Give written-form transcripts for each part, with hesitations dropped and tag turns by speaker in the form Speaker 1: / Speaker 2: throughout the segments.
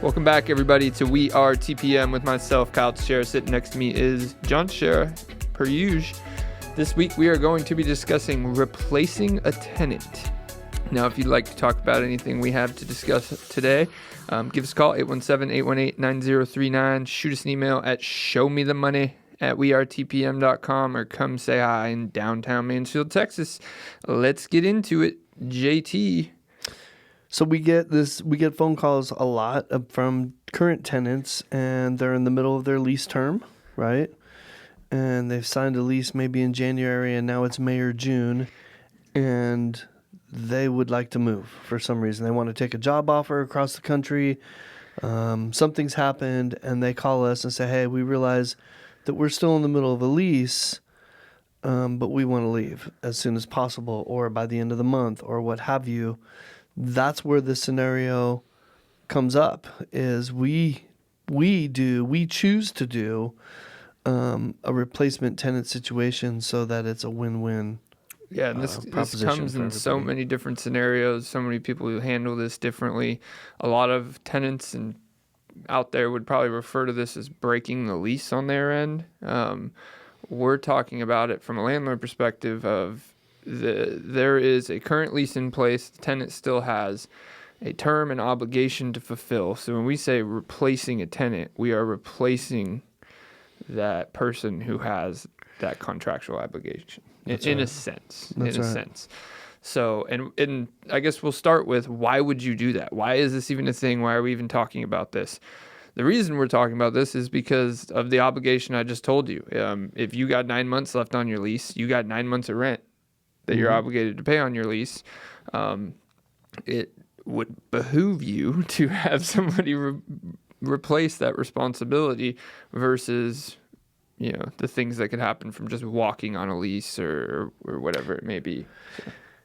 Speaker 1: Welcome back, everybody, to We Are TPM with myself, Kyle Teixeira. Sitting next to me is John Teixeira, per usual. This week, we are going to be discussing replacing a tenant. Now, if you'd like to talk about anything we have to discuss today, give us a call, 817-818-9039. Shoot us an email at showmethemoney@wearetpm.com or come say hi in downtown Mansfield, Texas. Let's get into it. JT.
Speaker 2: So we get phone calls a lot from current tenants, and they're in the middle of their lease term, right? And they've signed a lease maybe in January, and now it's May or June, and they would like to move for some reason. They want to take a job offer across the country. Something's happened, and they call us and say, hey, we realize that we're still in the middle of a lease, but we want to leave as soon as possible or by the end of the month or what have you. That's where the scenario comes up, is we choose to do a replacement tenant situation so that it's a win-win.
Speaker 1: Yeah, and this comes in so many different scenarios, so many people who handle this differently. A lot of tenants and out there would probably refer to this as breaking the lease on their end. We're talking about it from a landlord perspective of there is a current lease in place. The tenant still has a term and obligation to fulfill. So when we say replacing a tenant, we are replacing that person who has that contractual obligation in a sense. So, and I guess we'll start with, why would you do that? Why is this even a thing? Why are we even talking about this? The reason we're talking about this is because of the obligation I just told you. If you got 9 months left on your lease, you got 9 months of rent that you're obligated to pay on your lease. It would behoove you to have somebody replace that responsibility versus, the things that could happen from just walking on a lease or whatever it may be. So.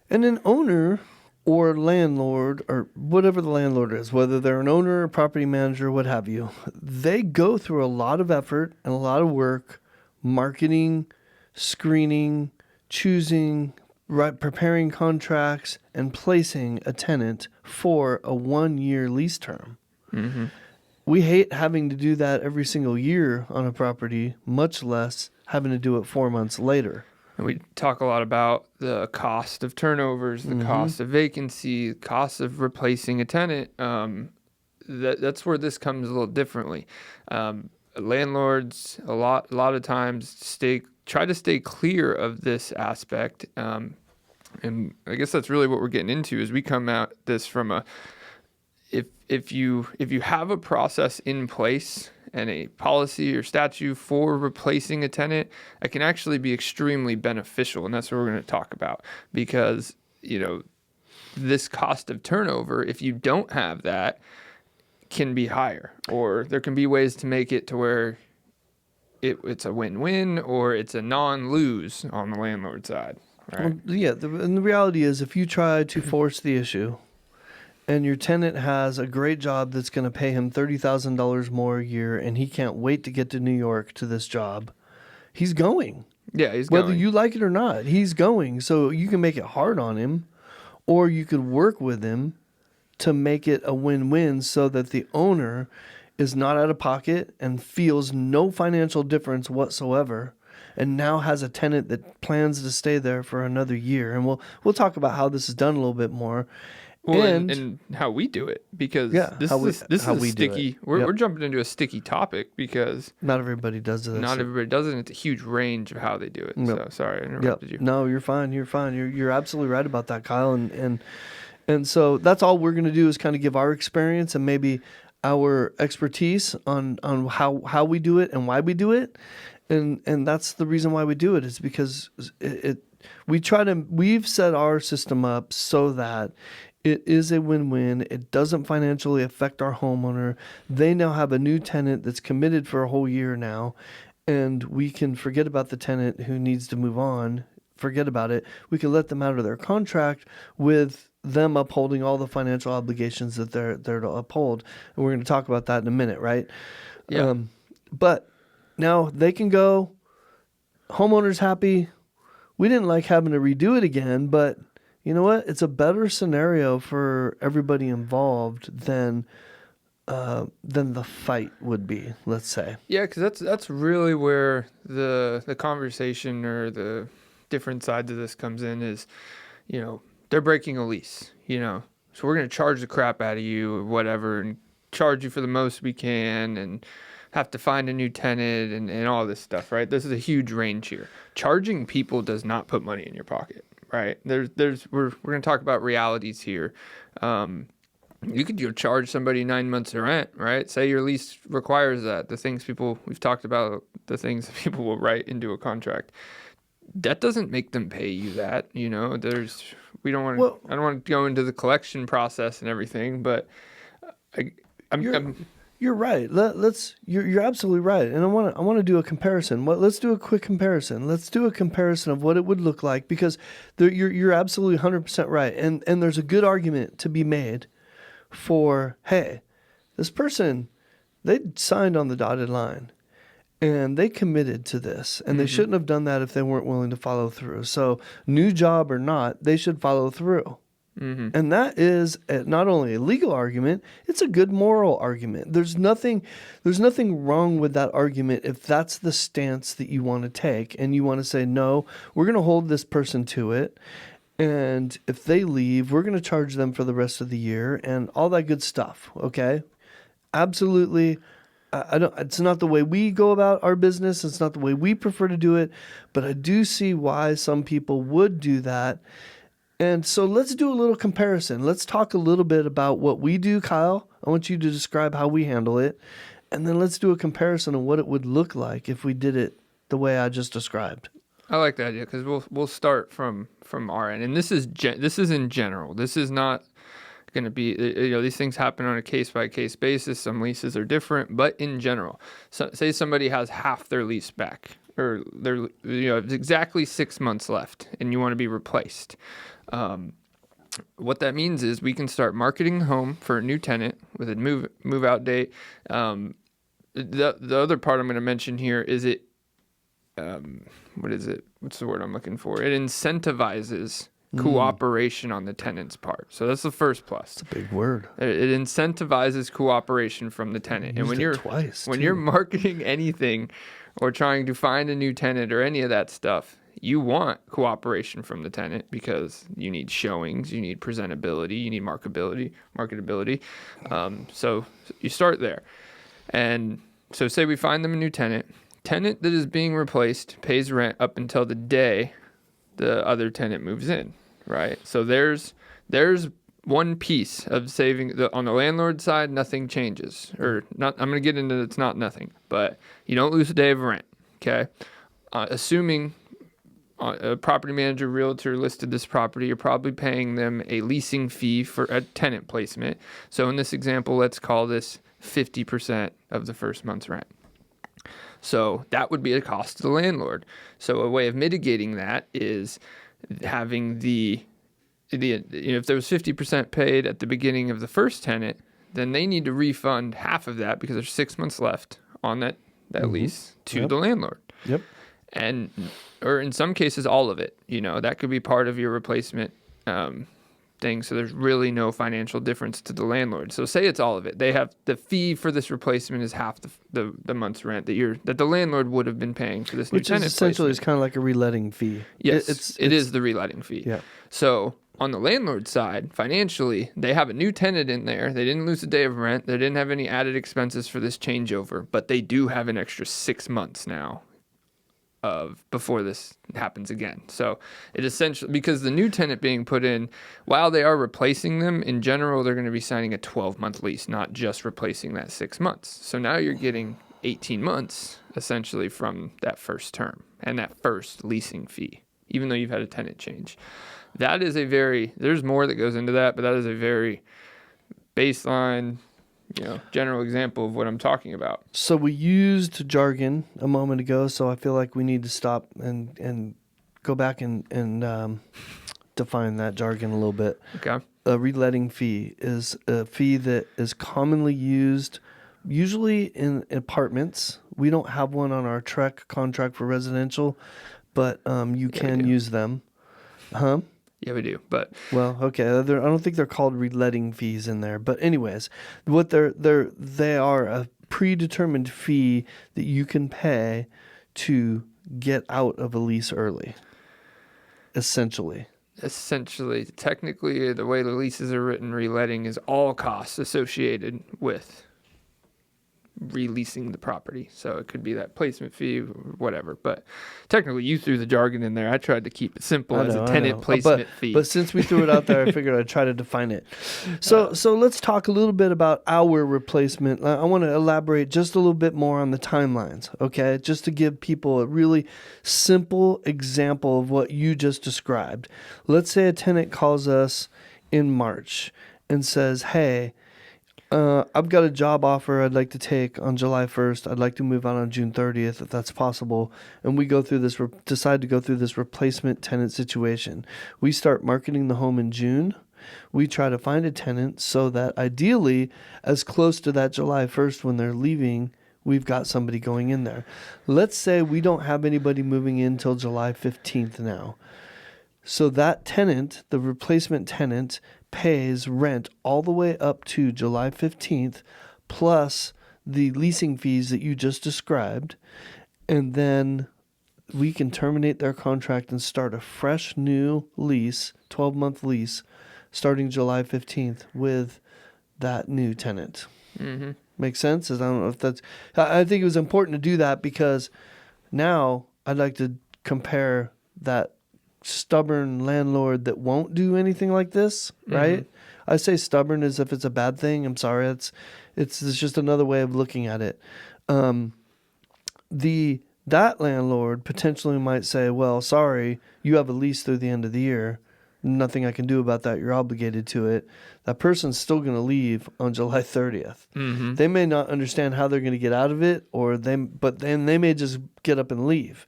Speaker 2: And an owner or landlord, or whatever the landlord is, whether they're an owner or property manager, what have you, they go through a lot of effort and a lot of work, marketing, screening, choosing, preparing contracts, and placing a tenant for a 1-year lease term. Mm-hmm. We hate having to do that every single year on a property, much less having to do it 4 months later.
Speaker 1: And we talk a lot about the cost of turnovers, the cost of vacancy, the cost of replacing a tenant. That's where this comes a little differently. Landlords a lot of times try to stay clear of this aspect. And I guess that's really what we're getting into, is we come at this from a, if you have a process in place and a policy or statute for replacing a tenant, it can actually be extremely beneficial. And that's what we're going to talk about, because, this cost of turnover, if you don't have that, can be higher, or there can be ways to make it to where it's a win-win or it's a non-lose on the landlord side. Right.
Speaker 2: Well, yeah, and the reality is, if you try to force the issue and your tenant has a great job that's going to pay him $30,000 more a year and he can't wait to get to New York to this job, he's going.
Speaker 1: Yeah, he's going.
Speaker 2: Whether you like it or not, he's going. So you can make it hard on him, or you could work with him to make it a win-win so that the owner is not out of pocket and feels no financial difference whatsoever, and now has a tenant that plans to stay there for another year. And we'll talk about how this is done a little bit more.
Speaker 1: Well, and how we do it, because this is a sticky. We're jumping into a sticky topic because
Speaker 2: not everybody does this.
Speaker 1: Not everybody does it. And it's a huge range of how they do it. Yep. So sorry, I interrupted you.
Speaker 2: No, you're fine. You're absolutely right about that, Kyle. And so that's all we're going to do, is kind of give our experience and maybe our expertise on how we do it and why we do it. And that's the reason why we do it, is because we've set our system up so that it is a win-win. It doesn't financially affect our homeowner. They now have a new tenant that's committed for a whole year now, and we can forget about the tenant who needs to move on. Forget about it. We can let them out of their contract with them upholding all the financial obligations that they're to uphold. And we're going to talk about that in a minute, right?
Speaker 1: Yeah.
Speaker 2: But now they can go. Homeowner's happy. We didn't like having to redo it again, but you know what? It's a better scenario for everybody involved than than the fight would be, let's say.
Speaker 1: Yeah, because that's really where the conversation or the different sides of this comes in is, they're breaking a lease, so we're going to charge the crap out of you or whatever and charge you for the most we can and have to find a new tenant and all this stuff, right? This is a huge range here. Charging people does not put money in your pocket, right? We're going to talk about realities here. You could charge somebody 9 months of rent, right? Say your lease requires that. We've talked about the things that people will write into a contract. That doesn't make them pay you that, I don't want to go into the collection process and everything, but
Speaker 2: you're right. You're absolutely right. And I want to do a comparison. Let's do a quick comparison. Let's do a comparison of what it would look like, because you're absolutely 100% right. And there's a good argument to be made for, hey, this person, they signed on the dotted line and they committed to this, and they shouldn't have done that if they weren't willing to follow through. So new job or not, they should follow through. And that is not only a legal argument, it's a good moral argument. There's nothing wrong with that argument if that's the stance that you want to take, and you want to say, no, we're going to hold this person to it. And if they leave, we're going to charge them for the rest of the year and all that good stuff. Okay. Absolutely. It's not the way we go about our business. It's not the way we prefer to do it, but I do see why some people would do that. And so let's do a little comparison. Let's talk a little bit about what we do, Kyle. I want you to describe how we handle it. And then let's do a comparison of what it would look like if we did it the way I just described.
Speaker 1: I like that idea, because we'll start from our end, and this is in general. This is not going to be, these things happen on a case by case basis. Some leases are different, but in general, so say somebody has half their lease back, or they're exactly 6 months left, and you want to be replaced. What that means is we can start marketing the home for a new tenant with a move out date. The other part I'm going to mention here is what is it? What's the word I'm looking for? It incentivizes cooperation on the tenant's part. So that's the first plus.
Speaker 2: It's a big word.
Speaker 1: It incentivizes cooperation from the tenant. And when you're marketing anything or trying to find a new tenant or any of that stuff, you want cooperation from the tenant, because you need showings, you need presentability, you need marketability. So you start there. And so say we find them a new tenant that is being replaced pays rent up until the day the other tenant moves in, right? So there's one piece of saving. On the landlord side, nothing changes, or not. I'm going to get into it's not nothing, but you don't lose a day of rent, okay? Assuming a property manager, realtor listed this property, you're probably paying them a leasing fee for a tenant placement. So in this example, let's call this 50% of the first month's rent. So that would be a cost to the landlord. So a way of mitigating that is having if there was 50% paid at the beginning of the first tenant, then they need to refund half of that, because there's 6 months left on that lease to the landlord.
Speaker 2: Yep.
Speaker 1: Or in some cases, all of it. That could be part of your replacement thing. So there's really no financial difference to the landlord. So say it's all of it. They have the fee for this replacement is half the month's rent that the landlord would have been paying for this new tenant.
Speaker 2: Which essentially is kind of like a reletting fee.
Speaker 1: Yes, it is the reletting fee.
Speaker 2: Yeah.
Speaker 1: So on the landlord side, financially, they have a new tenant in there. They didn't lose a day of rent. They didn't have any added expenses for this changeover, but they do have an extra 6 months now before this happens again. So it essentially, because the new tenant being put in, while they are replacing them, in general, they're going to be signing a 12-month lease, not just replacing that 6 months. So now you're getting 18 months essentially from that first term and that first leasing fee, even though you've had a tenant change. That is there's more that goes into that, but that is a very baseline, general example of what I'm talking about.
Speaker 2: So we used jargon a moment ago, so I feel like we need to stop and go back and define that jargon a little bit.
Speaker 1: Okay.
Speaker 2: A reletting fee is a fee that is commonly used usually in apartments. We don't have one on our TREC contract for residential, but you can use them.
Speaker 1: Yeah, we do. But
Speaker 2: Well, okay, I don't think they're called reletting fees in there. But anyways, what they are a predetermined fee that you can pay to get out of a lease early, essentially.
Speaker 1: essentially, technically, the way the leases are written, reletting is all costs associated with releasing the property. So it could be that placement fee, whatever. But technically, you threw the jargon in there. I tried to keep it simple as a tenant placement fee.
Speaker 2: But since we threw it out there, I figured I'd try to define it. So let's talk a little bit about our replacement. I want to elaborate just a little bit more on the timelines, okay? Just to give people a really simple example of what you just described. Let's say a tenant calls us in March and says, hey, I've got a job offer I'd like to take on July 1st. I'd like to move out on June 30th if that's possible. And we go through this, decide to go through this replacement tenant situation. We start marketing the home in June. We try to find a tenant so that ideally, as close to that July 1st when they're leaving, we've got somebody going in there. Let's say we don't have anybody moving in till July 15th now. So that tenant, the replacement tenant, pays rent all the way up to July 15th, plus the leasing fees that you just described. And then we can terminate their contract and start a fresh new lease, 12-month lease, starting July 15th with that new tenant.
Speaker 1: Mm-hmm.
Speaker 2: Make sense? I don't know if that's... I think it was important to do that because now I'd like to compare that stubborn landlord that won't do anything like this, right? Mm-hmm. I say stubborn as if it's a bad thing. I'm sorry. It's just another way of looking at it. That landlord potentially might say, well, sorry, you have a lease through the end of the year. Nothing I can do about that. You're obligated to it. That person's still going to leave on July 30th. Mm-hmm. They may not understand how they're going to get out of it, but then they may just get up and leave.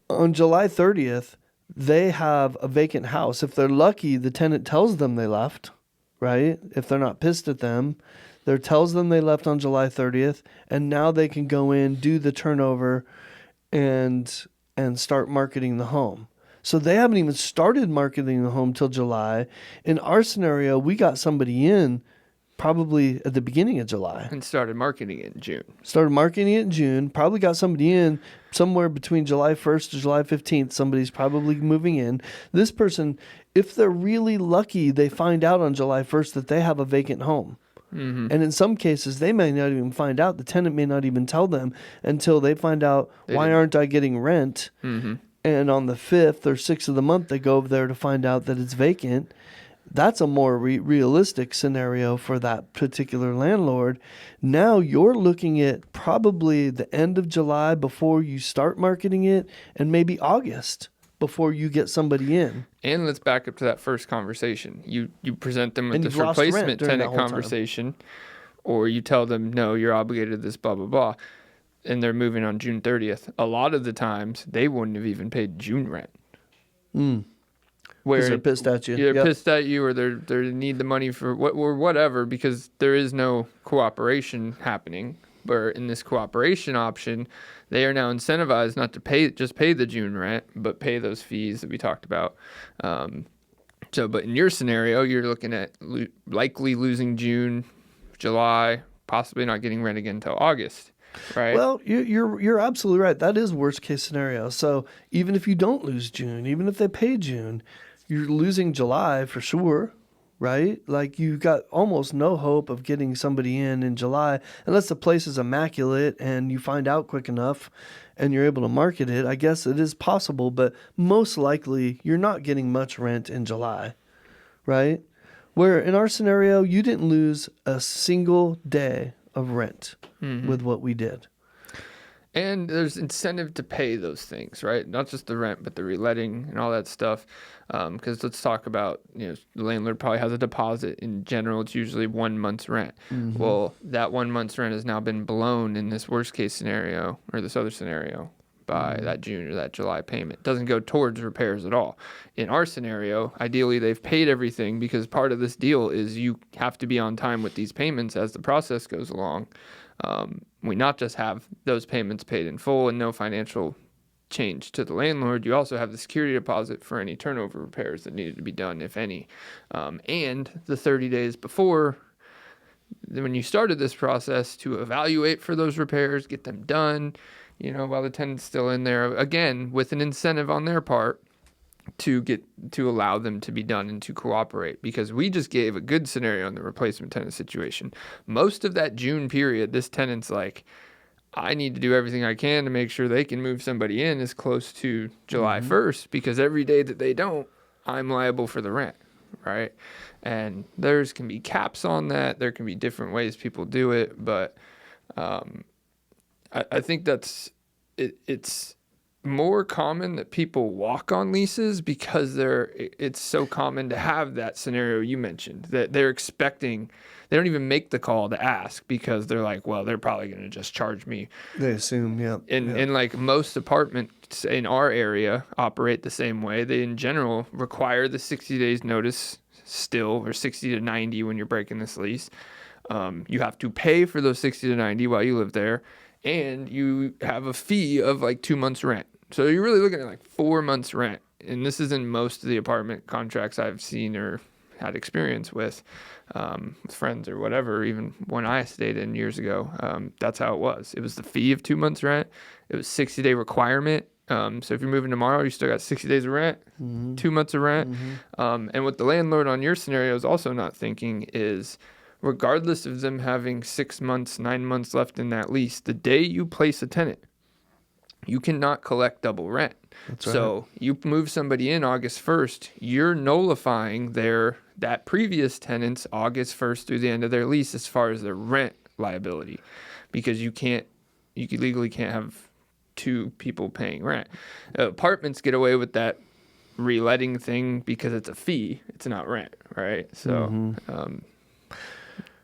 Speaker 2: On July 30th, they have a vacant house. If they're lucky, the tenant tells them they left, right? If they're not pissed at them, they tells them they left on July 30th, and now they can go in, do the turnover, and start marketing the home. So they haven't even started marketing the home till July. In our scenario, we got somebody in probably at the beginning of July.
Speaker 1: And started marketing it in June.
Speaker 2: Probably got somebody in somewhere between July 1st to July 15th. Somebody's probably moving in. This person, if they're really lucky, they find out on July 1st that they have a vacant home. Mm-hmm. And in some cases, they may not even find out. The tenant may not even tell them until they find out, why aren't I getting rent? Mm-hmm. And on the 5th or 6th of the month, they go over there to find out that it's vacant. That's a more realistic scenario for that particular landlord. Now you're looking at probably the end of July before you start marketing it, and maybe August before you get somebody in.
Speaker 1: And let's back up to that first conversation. You present them with this replacement tenant conversation, or you tell them, no, you're obligated to this, blah, blah, blah, and they're moving on June 30th. A lot of the times, they wouldn't have even paid June rent.
Speaker 2: Where they're pissed at you.
Speaker 1: They're pissed at you, or they need the money for whatever, because there is no cooperation happening. Where in this cooperation option, they are now incentivized not to just pay the June rent, but pay those fees that we talked about. But in your scenario, you're looking at likely losing June, July, possibly not getting rent again until August. Right.
Speaker 2: Well, you're absolutely right. That is worst case scenario. So even if you don't lose June, even if they pay June, you're losing July for sure, right? Like you've got almost no hope of getting somebody in July unless the place is immaculate and you find out quick enough and you're able to market it. I guess it is possible, but most likely you're not getting much rent in July, right? Where in our scenario, you didn't lose a single day of rent with what we did.
Speaker 1: And there's incentive to pay those things, right? Not just the rent, but the reletting and all that stuff. Because let's talk about, the landlord probably has a deposit. In general, it's usually 1 month's rent. Mm-hmm. Well, that 1 month's rent has now been blown in this worst case scenario, or this other scenario, by that June or that July payment. It doesn't go towards repairs at all. In our scenario, ideally they've paid everything, because part of this deal is you have to be on time with these payments as the process goes along. We not just have those payments paid in full and no financial change to the landlord, you also have the security deposit for any turnover repairs that needed to be done, if any. And the 30 days before, when you started this process, to evaluate for those repairs, get them done, while the tenant's still in there, again, with an incentive on their part to allow them to be done and to cooperate, because we just gave a good scenario in the replacement tenant situation. Most of that June period, this tenant's like, I need to do everything I can to make sure they can move somebody in as close to July 1st, because every day that they don't, I'm liable for the rent, right? And there's can be caps on that. There can be different ways people do it, but I think it's more common that people walk on leases because it's so common to have that scenario you mentioned, that they're expecting. They don't even make the call to ask because they're like, well, they're probably going to just charge me.
Speaker 2: They assume, yeah.
Speaker 1: And like most apartments in our area operate the same way. They in general require the 60 days notice still, or 60 to 90 when you're breaking this lease. You have to pay for those 60 to 90 while you live there, and you have a fee of like 2 months rent. So you're really looking at like 4 months rent. And this is in most of the apartment contracts I've seen or had experience with friends or whatever, even when I stayed in years ago. That's how it was. It was the fee of 2 months rent. It was 60-day requirement. So if you're moving tomorrow, you still got 60 days of rent, 2 months of rent. And what the landlord on your scenario is also not thinking is, regardless of them having 6 months, 9 months left in that lease, the day you place a tenant, you cannot collect double rent.
Speaker 2: That's
Speaker 1: so
Speaker 2: right.
Speaker 1: You move somebody in August 1st, you're nullifying that previous tenant's August 1st through the end of their lease as far as their rent liability, because you legally can't have two people paying rent. Apartments get away with that reletting thing because it's a fee, it's not rent, right? So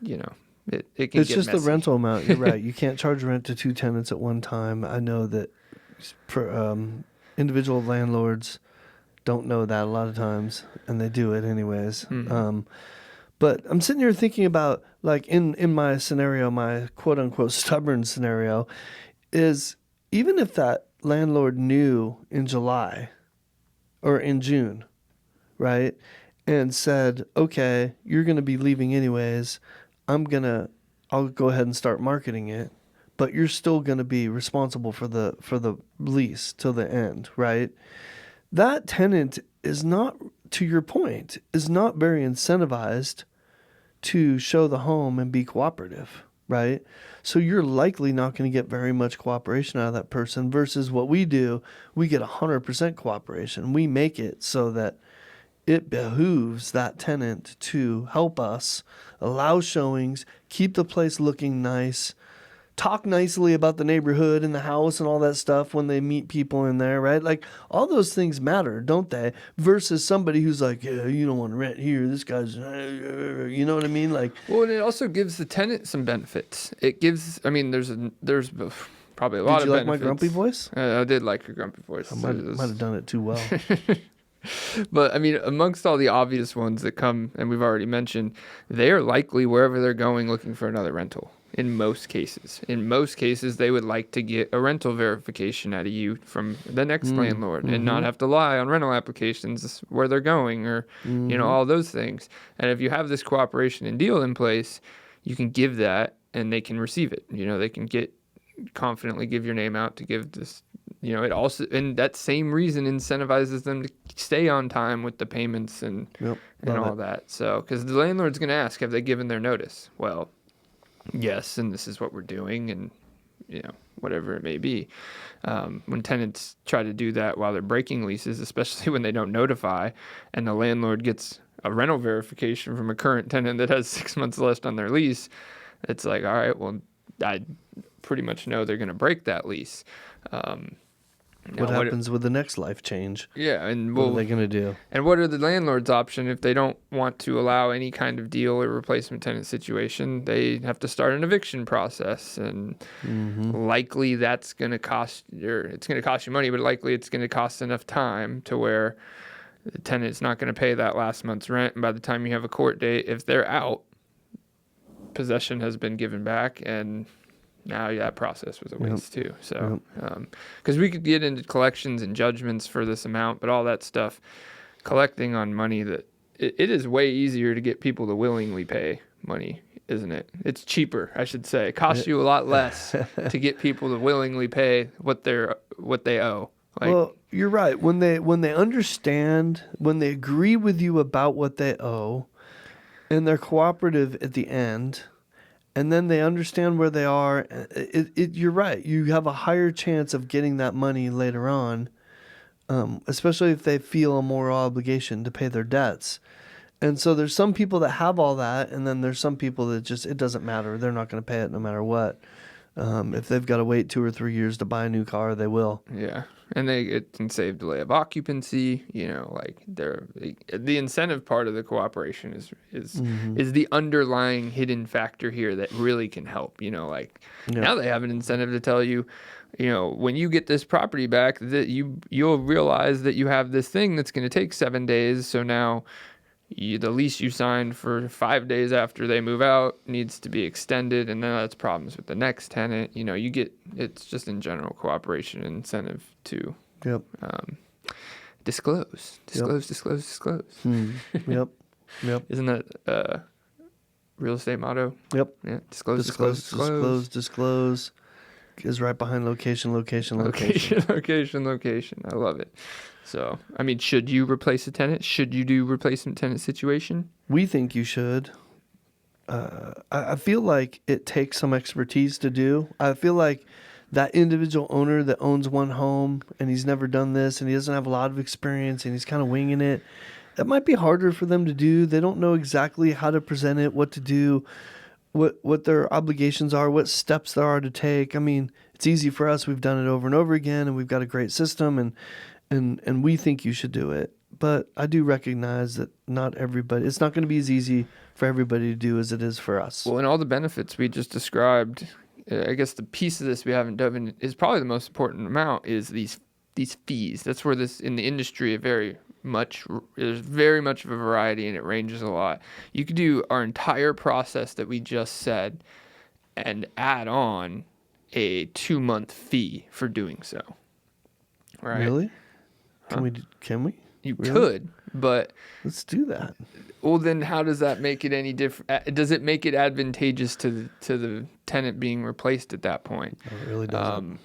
Speaker 1: it can
Speaker 2: it's
Speaker 1: get
Speaker 2: just
Speaker 1: messy.
Speaker 2: the rental amount. You're right. You can't charge rent to two tenants at one time. I know that individual landlords don't know that a lot of times, and they do it anyways. But I'm sitting here thinking about, like, in my scenario, my quote unquote stubborn scenario, is even if that landlord knew in July or in June, right, and said, okay, you're going to be leaving anyways, I'll go ahead and start marketing it, but you're still going to be responsible for the lease till the end, right? That tenant is not, to your point, is not very incentivized to show the home and be cooperative, right? So you're likely not going to get very much cooperation out of that person, versus what we do, we get 100% cooperation. We make it so that it behooves that tenant to help us, allow showings, keep the place looking nice, talk nicely about the neighborhood and the house and all that stuff when they meet people in there, right? Like, all those things matter, don't they? Versus somebody who's like, yeah, you don't want to rent here. This guy's, you know what I mean? Like,
Speaker 1: well, and it also gives the tenant some benefits. It gives, there's probably a lot of benefits.
Speaker 2: Did you like my grumpy voice?
Speaker 1: I did like your grumpy voice.
Speaker 2: I might have done it too well.
Speaker 1: But amongst all the obvious ones that come, and we've already mentioned, they are likely wherever they're going looking for another rental. In most cases, they would like to get a rental verification out of you from the next landlord and not have to lie on rental applications where they're going, or all those things. And if you have this cooperation and deal in place, you can give that and they can receive it. They can confidently give your name out to give this. It also, and that same reason, incentivizes them to stay on time with the payments and all that. So, because the landlord's going to ask, have they given their notice? Well, yes, and this is what we're doing, and whatever it may be. When tenants try to do that while they're breaking leases, especially when they don't notify, and the landlord gets a rental verification from a current tenant that has 6 months left on their lease, it's like, all right, well, I pretty much know they're going to break that lease.
Speaker 2: What happens with the next life change?
Speaker 1: Yeah, and
Speaker 2: what are they going to do?
Speaker 1: And what are the landlord's option if they don't want to allow any kind of deal or replacement tenant situation? They have to start an eviction process, and likely that's going to cost, or it's going to cost you money, but likely it's going to cost enough time to where the tenant's not going to pay that last month's rent, and by the time you have a court date, if they're out, possession has been given back, and now that process was a waste too. So, because we could get into collections and judgments for this amount, but all that stuff, collecting on money that it is way easier to get people to willingly pay money, isn't it? It's cheaper, I should say. It costs you a lot less to get people to willingly pay what they owe. Like,
Speaker 2: well, you're right. When they understand, when they agree with you about what they owe, and they're cooperative at the end, and then they understand where they are, you're right. You have a higher chance of getting that money later on, especially if they feel a moral obligation to pay their debts. And so there's some people that have all that, and then there's some people that just, it doesn't matter. They're not going to pay it no matter what. If they've got to wait 2 or 3 years to buy a new car, they will.
Speaker 1: Yeah. And it can save delay of occupancy, like the incentive part of the cooperation is the underlying hidden factor here that really can help, now they have an incentive to tell you, when you get this property back, that you'll realize that you have this thing that's going to take 7 days. So now the lease you signed for 5 days after they move out needs to be extended, and then that's problems with the next tenant. It's just in general cooperation and incentive to disclose.
Speaker 2: Yep.
Speaker 1: Isn't that a real estate motto?
Speaker 2: Yep.
Speaker 1: Yeah. Disclose.
Speaker 2: Is right behind location.
Speaker 1: Location. I love it. So, I mean, should you replace a tenant? Should you do replacement tenant situation?
Speaker 2: We think you should. I feel like it takes some expertise to do. I feel like that individual owner that owns one home and he's never done this and he doesn't have a lot of experience and he's kind of winging it, that might be harder for them to do. They don't know exactly how to present it, what to do, what their obligations are, what steps there are to take. I mean, it's easy for us. We've done it over and over again, and we've got a great system, and we think you should do it. But I do recognize that not everybody, it's not going to be as easy for everybody to do as it is for us.
Speaker 1: Well, and all the benefits we just described, I guess the piece of this we haven't dove in is probably the most important amount is these fees. That's where this in the industry there's very much of a variety, and it ranges a lot. You could do our entire process that we just said and add on a 2-month fee for doing so. Right?
Speaker 2: Really? Can we?
Speaker 1: You
Speaker 2: really?
Speaker 1: could, but
Speaker 2: let's do that.
Speaker 1: Well, then how does that make it any different? Does it make it advantageous to the tenant being replaced at that point?
Speaker 2: No, it really doesn't.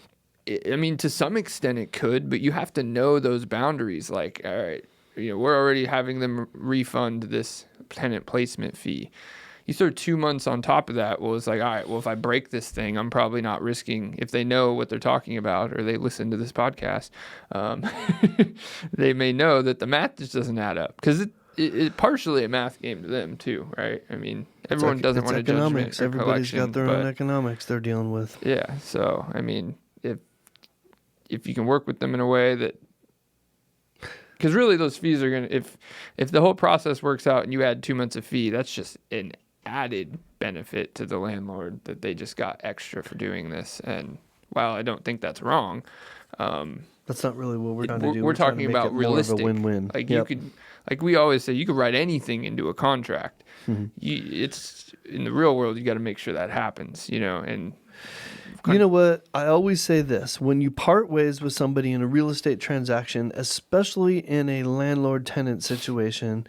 Speaker 1: I mean, to some extent it could, but you have to know those boundaries. Like, all right, we're already having them refund this tenant placement fee. You throw 2 months on top of that. Well, it's like, all right, well, if I break this thing, I'm probably not risking, if they know what they're talking about or they listen to this podcast, they may know that the math just doesn't add up. Because it's partially a math game to them, too, right? I mean, everyone doesn't want to judgment or
Speaker 2: Everybody's got their own
Speaker 1: but,
Speaker 2: economics they're dealing with.
Speaker 1: Yeah, so, I mean, if you can work with them in a way that, because really those fees are going to, if the whole process works out and you add 2 months of fee, that's just an added benefit to the landlord that they just got extra for doing this. And while I don't think that's wrong,
Speaker 2: that's not really what we're trying to do.
Speaker 1: We're talking about realistic.
Speaker 2: More of a win-win.
Speaker 1: Like you could, like we always say, you could write anything into a contract.
Speaker 2: Mm-hmm.
Speaker 1: It's in the real world, you got to make sure that happens, and
Speaker 2: you know what? I always say this. When you part ways with somebody in a real estate transaction, especially in a landlord-tenant situation,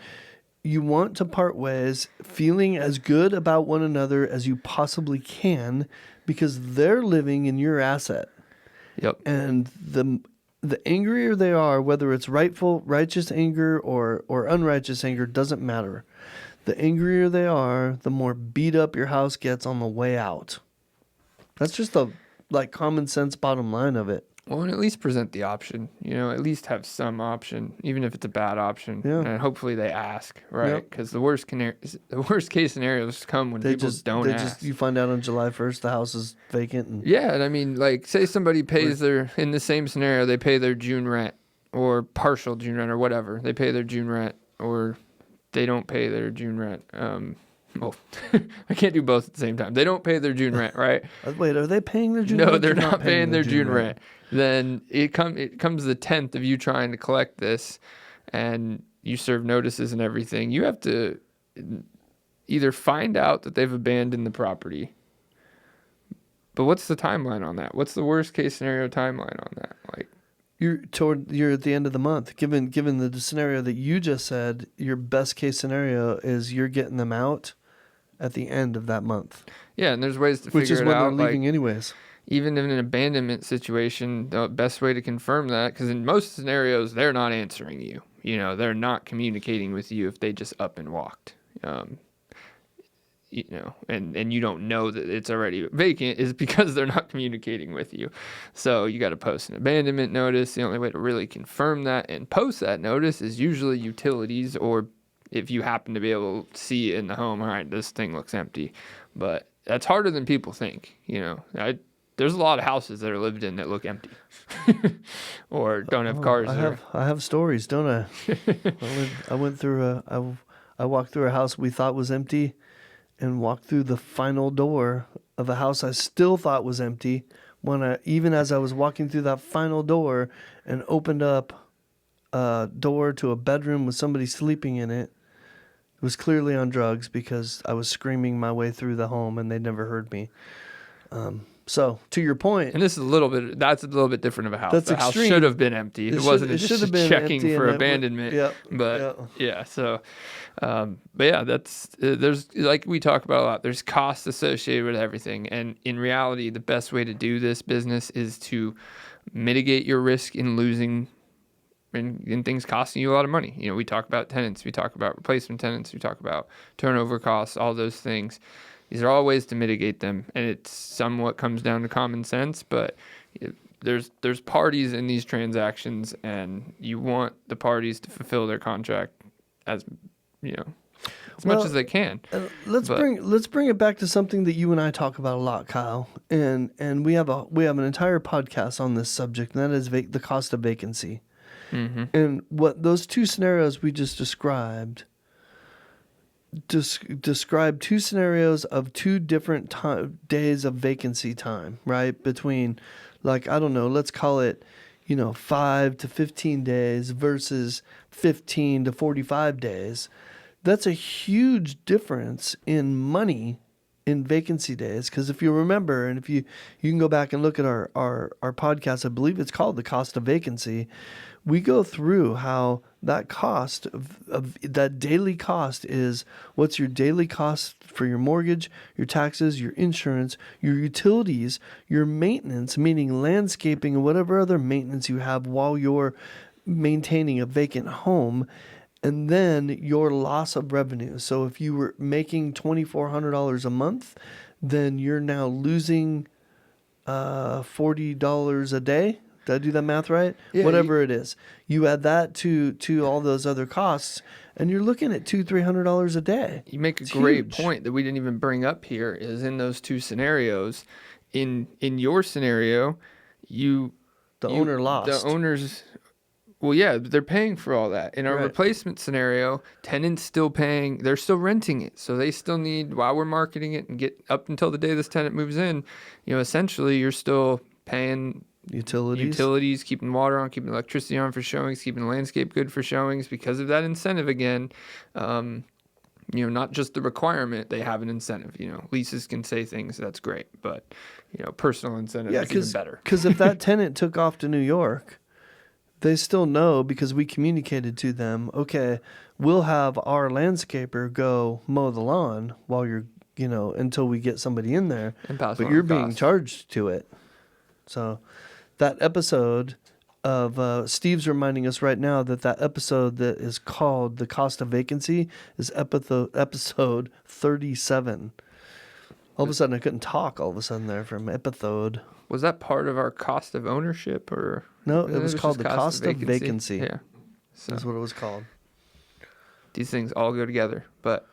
Speaker 2: you want to part ways feeling as good about one another as you possibly can because they're living in your asset.
Speaker 1: Yep.
Speaker 2: And the angrier they are, whether it's righteous anger or unrighteous anger, doesn't matter. The angrier they are, the more beat up your house gets on the way out. That's just the common sense bottom line of it.
Speaker 1: Well, and at least present the option, at least have some option, even if it's a bad option.
Speaker 2: Yeah.
Speaker 1: And hopefully they ask, right? Because the worst case scenarios come when people don't ask.
Speaker 2: You find out on July 1st the house is vacant.
Speaker 1: And I mean, say somebody pays in the same scenario, they pay their June rent or partial June rent or whatever. They pay their June rent or they don't pay their June rent. Well, I can't do both at the same time. They don't pay their June rent, right?
Speaker 2: Wait, are they paying their June rent?
Speaker 1: No, they're not paying their June rent. Then it comes the 10th of you trying to collect this, and you serve notices and everything. You have to either find out that they've abandoned the property, But what's the timeline on that? What's the worst case scenario timeline on that? Like,
Speaker 2: you're at the end of the month. Given the scenario that you just said, your best case scenario is you're getting them out at the end of that month.
Speaker 1: Yeah, and there's ways to
Speaker 2: which
Speaker 1: figure
Speaker 2: is
Speaker 1: it
Speaker 2: when
Speaker 1: out.
Speaker 2: They're leaving anyways.
Speaker 1: Even in an abandonment situation, the best way to confirm that, because in most scenarios, they're not answering you. You know, they're not communicating with you if they just up and walked. You know, and you don't know that it's already vacant is because they're not communicating with you. So you got to post an abandonment notice. The only way to really confirm that and post that notice is usually utilities, or if you happen to be able to see in the home, all right, this thing looks empty. But that's harder than people think. You know, there's a lot of houses that are lived in that look empty or don't have cars.
Speaker 2: I have stories, don't I? I walked through a house we thought was empty and walked through the final door of a house I still thought was empty even as I was walking through that final door and opened up a door to a bedroom with somebody sleeping in it. It was clearly on drugs because I was screaming my way through the home and they never heard me. So to your point,
Speaker 1: and this is that's a little bit different of a house.
Speaker 2: That's
Speaker 1: the
Speaker 2: extreme.
Speaker 1: House should have been empty. It wasn't just checking for abandonment. Yeah. So, but yeah, there's, like we talk about a lot, there's costs associated with everything. And in reality, the best way to do this business is to mitigate your risk in losing in things costing you a lot of money. You know, we talk about tenants, we talk about replacement tenants, we talk about turnover costs, all those things. These are all ways to mitigate them, and it somewhat comes down to common sense, but there's parties in these transactions, and you want the parties to fulfill their contract as much as they can.
Speaker 2: Let's bring it back to something that you and I talk about a lot, Kyle, and we have an entire podcast on this subject, and that is the cost of vacancy.
Speaker 1: Mm-hmm.
Speaker 2: And what those two scenarios we just described describe two scenarios of two different days of vacancy time, right? Between, like, I don't know, let's call it, 5 to 15 days versus 15 to 45 days. That's a huge difference in money in vacancy days. Because if you remember, and if you can go back and look at our podcast, I believe it's called The Cost of Vacancy. We go through how that cost of that daily cost is what's your daily cost for your mortgage, your taxes, your insurance, your utilities, your maintenance, meaning landscaping and whatever other maintenance you have while you're maintaining a vacant home, and then your loss of revenue. So if you were making $2,400 a month, then you're now losing $40 a day. Did I do that math right?
Speaker 1: Yeah,
Speaker 2: whatever it is. You add that to all those other costs, and you're looking at $200-$300 a day.
Speaker 1: You make a great point that we didn't even bring up here is in those two scenarios. In your scenario, the
Speaker 2: owner lost.
Speaker 1: The owners, well, yeah, they're paying for all that. In our replacement scenario, tenants still paying, they're still renting it. So they still need, while we're marketing it and get up until the day this tenant moves in, essentially you're still paying utilities, keeping water on, keeping electricity on for showings, keeping the landscape good for showings because of that incentive again. Not just the requirement, they have an incentive. Leases can say things, that's great, but personal incentive is even better.
Speaker 2: Because if that tenant took off to New York, they still know, because we communicated to them, okay, we'll have our landscaper go mow the lawn while you're, until we get somebody in there, but you're being charged to it. So that episode of Steve's reminding us right now that episode that is called The Cost of Vacancy is episode 37. All of a sudden, I couldn't talk all of a sudden there from episode.
Speaker 1: Was that part of our cost of ownership or?
Speaker 2: No, it was called The Cost of Vacancy.
Speaker 1: Yeah. So
Speaker 2: that's what it was called.
Speaker 1: These things all go together, but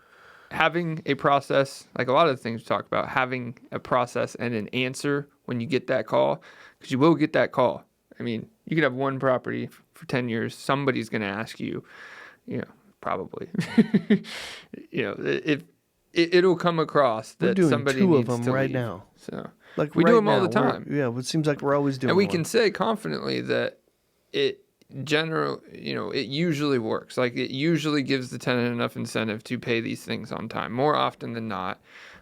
Speaker 1: having a process, like a lot of the things we talk about, having a process and an answer when you get that call, because you will get that call. I mean, you could have one property for 10 years. Somebody's going to ask you, probably, if it'll come across that somebody needs to leave. We're doing 2 of them right
Speaker 2: now.
Speaker 1: So
Speaker 2: like
Speaker 1: we do them all the time.
Speaker 2: It seems like we're always doing.
Speaker 1: And we can say confidently that it usually works. Like, it usually gives the tenant enough incentive to pay these things on time, more often than not.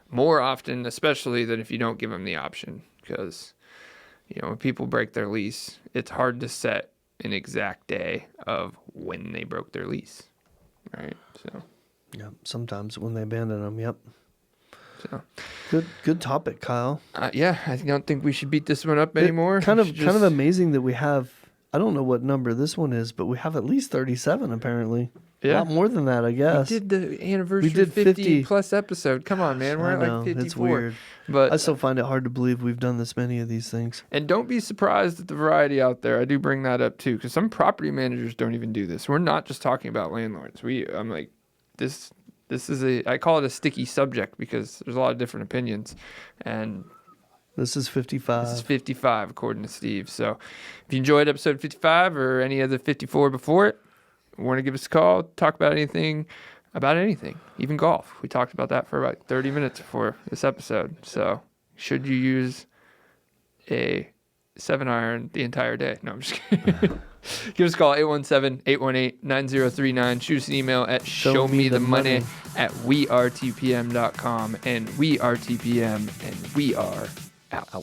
Speaker 1: more often, especially than if you don't give them the option. Because, when people break their lease, it's hard to set an exact day of when they broke their lease, right? So,
Speaker 2: yeah, sometimes when they abandon them, yep.
Speaker 1: So,
Speaker 2: good topic, Kyle.
Speaker 1: Yeah, I don't think we should beat this one up anymore.
Speaker 2: Kind of amazing that we have. I don't know what number this one is, but we have at least 37 apparently.
Speaker 1: Yeah.
Speaker 2: A lot more than that, I guess.
Speaker 1: We did the anniversary 50 plus episode. Come on, man. We're at like 54.
Speaker 2: It's weird. But I still find it hard to believe we've done this many of these things.
Speaker 1: And don't be surprised at the variety out there. I do bring that up too, because some property managers don't even do this. We're not just talking about landlords. I'm like, this is I call it a sticky subject because there's a lot of different opinions. And
Speaker 2: this is 55.
Speaker 1: This is 55, according to Steve. So if you enjoyed episode 55 or any other 54 before it, want to give us a call, talk about anything, even golf. We talked about that for about 30 minutes before this episode. So should you use a 7-iron the entire day? No, I'm just kidding. Give us a call, 817-818-9039. Shoot us an email at showmethemoney@weartpm.com. And we are TPM, and we are out.